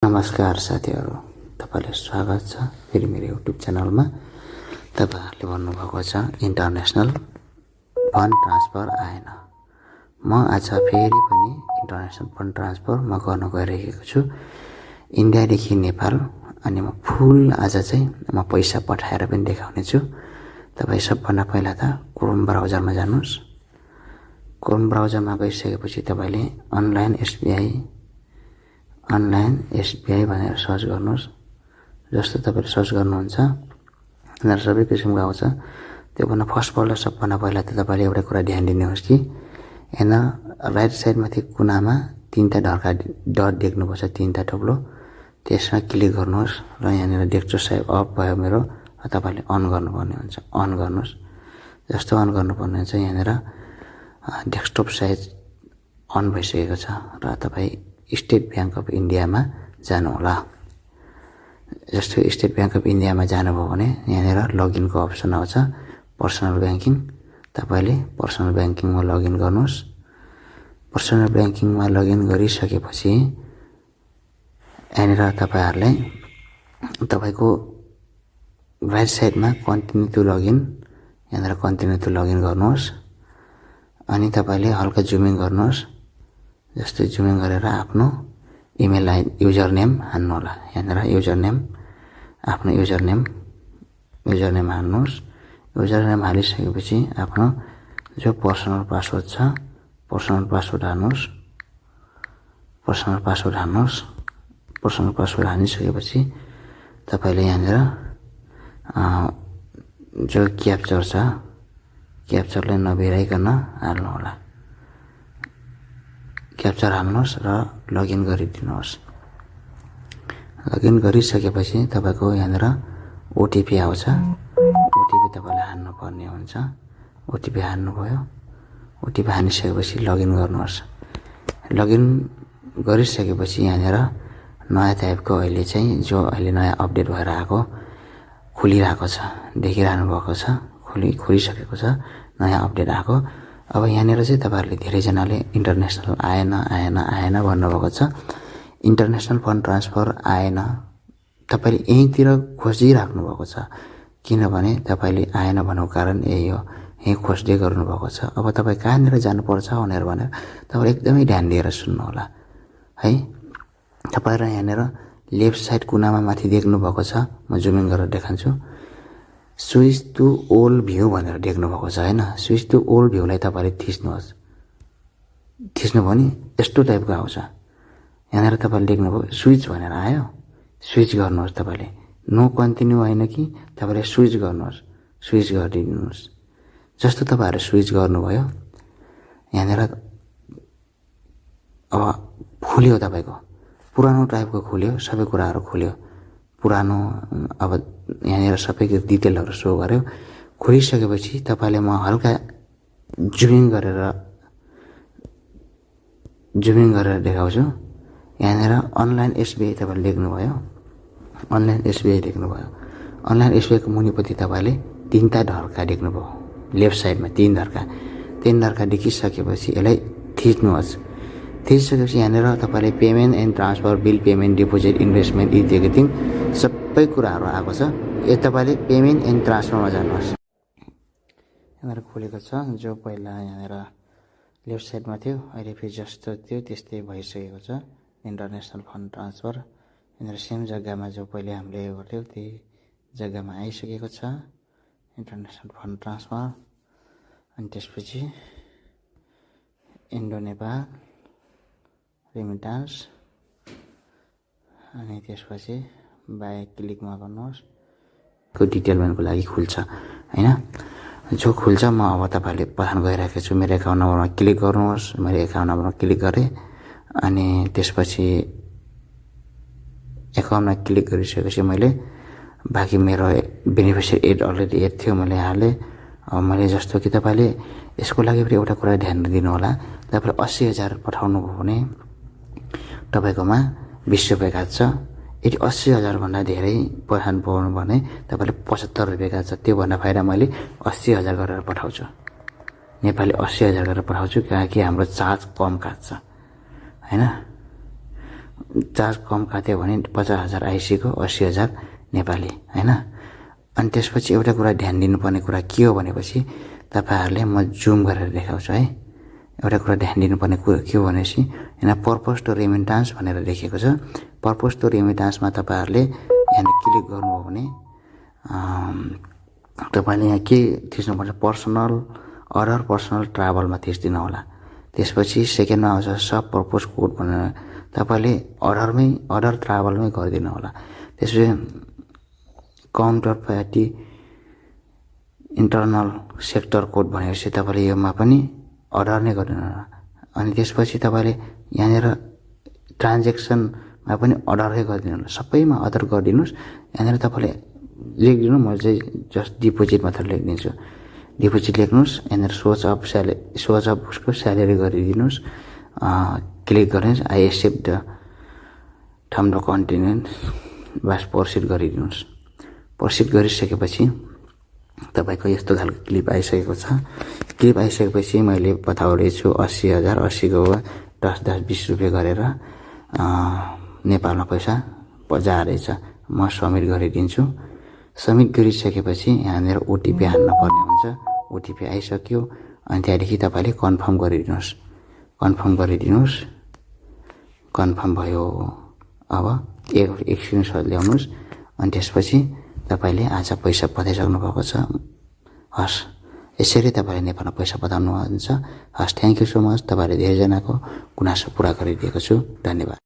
नमस्कार साथीहरू, तपाईँलाई स्वागत छ फेरि मेरो युट्युब च्यानलमा। तपाईँहरूले भन्नुभएको छ इन्टरनेसनल फन्ड ट्रान्सफर आएन। म आज फेरि पनि इन्टरनेसनल फन्ड ट्रान्सफर म गर्न गइरहेको छु इन्डियादेखि नेपाल। अनि म फुल आज चाहिँ म पैसा पठाएर पनि देखाउने छु। तपाईँ सबभन्दा पहिला त क्रोम ब्राउजरमा जानुहोस्। क्रोम ब्राउजरमा गइसकेपछि तपाईँले अनलाइन एसबिआई भनेर सर्च गर्नुहोस्। जस्तो तपाईँले सर्च गर्नुहुन्छ यिनीहरू सबै किसिमको आउँछ। त्योभन्दा फर्स्टपल्ट सबभन्दा पहिला त तपाईँले एउटा कुरा ध्यान दिनुहोस् कि यहाँ राइट साइडमाथि कुनामा तीनवटा ढर्का डट देख्नुपर्छ, तीनवटा ठुलो। त्यसमा क्लिक गर्नुहोस् र यहाँनिर डेस्कटप साइज अफ भयो मेरो, तपाईँले अन गर्नुपर्ने हुन्छ। अन गर्नुहोस्। जस्तो अन गर्नुपर्ने हुन्छ यहाँनिर डेस्कटप साइज अन भइसकेको छ र तपाईँ स्टेट ब्याङ्क अफ इन्डियामा जानुहोला। जस्तो स्टेट ब्याङ्क अफ इन्डियामा जानुभयो भने यहाँनिर लगइनको अप्सन आउँछ, पर्सनल ब्याङ्किङ। तपाईँले पर्सनल ब्याङ्किङमा लगइन गर्नुहोस्। पर्सनल ब्याङ्किङमा लगइन गरिसकेपछि यहाँनिर तपाईँहरूलाई तपाईँको राइट साइडमा कन्टिन्यू टु लगइन, यहाँनिर कन्टिन्यू टु लगइन गर्नुहोस्। अनि तपाईँले हल्का जुमिङ गर्नुहोस्। जस्तै जुमिङ गरेर आफ्नो इमेल युजर नेम हान्नु होला। यहाँनिर युजर नेम, आफ्नो युजर नेम हान्नुहोस्। युजर नेम हालिसकेपछि आफ्नो जो पर्सनल पासवर्ड छ पर्सनल पासवर्ड हानिसकेपछि तपाईँले यहाँनिर जो क्याप्चर छ क्याप्चरलाई नबिराइकन हाल्नु होला। क्याप्चर हाल्नुहोस् र लगइन गरिदिनुहोस्। लगइन गरिसकेपछि तपाईँको यहाँनिर ओटिपी आउँछ। ओटिपी तपाईँले हान्नुपर्ने हुन्छ। ओटिपी हान्नुभयो। ओटिपी हानिसकेपछि लगइन गर्नुहोस्। लगइन गरिसकेपछि यहाँनिर नयाँ टाइपको अहिले नयाँ अपडेट भएर आएको खुलिरहेको छ, देखिरहनु भएको छ, खुलिसकेको छ, नयाँ अपडेट आएको। अब यहाँनिर चाहिँ तपाईँहरूले धेरैजनाले इन्टरनेसनल आएन भन्नुभएको छ। इन्टरनेसनल फन्ड ट्रान्सफर आएन। तपाईँले यहीँतिर खोजिराख्नु भएको छ, किनभने तपाईँले आएन भन्नुको कारण यही हो, यहीँ खोज्दै गर्नुभएको छ। अब तपाईँ कहाँनिर जानुपर्छ भनेर तपाईँले एकदमै ध्यान दिएर सुन्नु होला है। तपाईँहरू यहाँनिर लेफ्ट साइड कुनामा माथि देख्नुभएको छ, म जुमिङ गरेर देखाउँछु। स्विच टु ओल भ्यू भनेर देख्नुभएको छ होइन। स्विच टु ओल भ्यूलाई तपाईँले थिच्नुहोस्। थिच्नुभयो भने यस्तो टाइपको आउँछ। यहाँनिर तपाईँले देख्नुभयो स्विच भनेर आयो, स्विच गर्नुहोस्। तपाईँले नो कन्टिन्यू होइन कि तपाईँले स्विच गर्नुहोस्, स्विच गरिदिनुहोस्। जस्तो तपाईँहरू स्विच गर्नुभयो यहाँनिर अब खुल्यो, तपाईँको पुरानो टाइपको खुल्यो, सबै कुराहरू खुल्यो पुरानो। अब यहाँनिर सबैको डिटेलहरू सो गर्यो। खोलिसकेपछि तपाईँले म हल्का जुमिङ गरेर देखाउँछु। यहाँनिर अनलाइन एसबिआई तपाईँले देख्नुभयो। अनलाइन एसबिआई देख्नुभयो। अनलाइन एसबिआईको मुनिपट्टि तपाईँले तीनवटा ढर्का देख्नुभयो लेफ्ट साइडमा, तीन ढर्का देखिसकेपछि यसलाई थिच्नुहोस्। थिचिसकेपछि यहाँनिर तपाईँले payment and transfer, bill payment, deposit, investment इत्यादि सबै कुराहरू आएको छ। यो तपाईँले पेमेन्ट एन्ड ट्रान्सफरमा जानुहोस्। यहाँनिर खोलेको छ, जो पहिला यहाँनिर लेफ्ट साइडमा थियो अहिले फेरि जस्तो थियो त्यस्तै भइसकेको छ इन्टरनेसनल फन्ड ट्रान्सफर। यहाँनिर सेम जग्गामा जो पहिले हामीले गर्थ्यौँ त्यही जग्गामा आइसकेको छ इन्टरनेसनल फन्ड ट्रान्सफर। अनि त्यसपछि इन्डो नेपाल रेमिटान्स, अनि त्यसपछि बाई क्लिकमा गर्नुहोस्। को डिटेलमेन्टको लागि खुल्छ होइन। जो खुल्छ म अब तपाईँहरूले पठाउन गइरहेको छु। मेरो एकाउन्ट नम्बरमा क्लिक गर्नुहोस्। मैले एकाउन्ट नम्बरमा क्लिक गरेँ। अनि त्यसपछि एकाउन्टमा क्लिक गरिसकेपछि मैले बाँकी मेरो बेनिफिसियरी अलरेडी एड थियो, मैले हालेँ। अब मैले जस्तो कि तपाईँले यसको लागि पनि एउटा कुरा ध्यान दिनु होला। तपाईँले 80,000 पठाउनु भयो भने तपाईँकोमा 20 रुपियाँ काट्छ। यदि 80,000 भन्दा धेरै पठाउनु पाउनु भने तपाईँले 75 रुपियाँ काट्छ। त्योभन्दा फाइदा मैले 80,000 गरेर पठाउँछु, नेपाली 80,000 गरेर पठाउँछु, किनकि हाम्रो चार्ज कम काट्छ होइन। चार्ज कम काट्यो भने 50,000 आइसीको 80,000 नेपाली हैन। अनि त्यसपछि एउटा कुरा ध्यान दिनुपर्ने कुरा के हो भनेपछि तपाईहरुले म जुम गरेर देखाउँछु है। एउटा कुरा ध्यान दिनुपर्ने कुरा के हो भनेपछि यहाँ पर्पस टु रेमिटान्स भनेर लेखेको छ। पर्पस टु रेमिटान्समा तपाईहरुले यहाँ क्लिक गर्नुभयो भने तपाईले यहाँ के थिच्नुपर्छ पर्सनल अर्डर पर्सनल ट्राभलमा थिच्दिनु होला। त्यसपछि सेकेन्डमा आउँछ सब पर्पस कोड भनेर तपाईले अर्डर ट्राभलमै गरिदिनु होला। त्यसपछि counter party internal sector code भनेपछि तपाईले योमा पनि अर्डर नै गरिदिनु होला। अनि त्यसपछि तपाईले यहाँनिर ट्रान्ज्याक्सनमा पनि अर्डरै गरिदिनु होला। सबैमा अर्डर गरिदिनुस्। यहाँनिर तपाईले लेखिदिनु, म चाहिँ जस्ट डिपोजिट मात्र लेखिदिन्छु। डिपोजिट लेख्नुस्। यहाँनिर सोर्स अफ उसको स्यालेरी गरिदिनुस्। क्लिक गर्नुहोस्। I accept the term of continuance बस प्रोसिड गरिदिनुस्। प्रोसिड गरिसकेपछि तपाईको यस्तो खालको क्लिप आइसकेको छ। क्लिप आइसकेपछि मैले बताउँदैछु 80,000 80 को 10 20 रुपैयाँ गरेर नेपालमा पैसा जाँदैछ। म सबमिट गरिदिन्छु। सबमिट गरिसकेपछि यहाँनिर ओटिपी हाल्न पर्ने हुन्छ। ओटिपी आइसक्यो। अनि त्यहाँदेखि तपाईले कन्फर्म गरिदिनुस्। कन्फर्म गरिदिनुस्। कन्फर्म भयो। अब एक स्क्रिनशट ल्याउनुस्। अनि त्यसपछि तपाईले आज पैसा पठाइसक्नु भएको छ। हस्, यसरी तपाईले नेपालमा पैसा पठाउनुहुन्छ। हस्, थ्यांक यू सो मच। तपाईहरुले धेरैजनाको गुनासो पूरा गरिदिएको छु। धन्यवाद।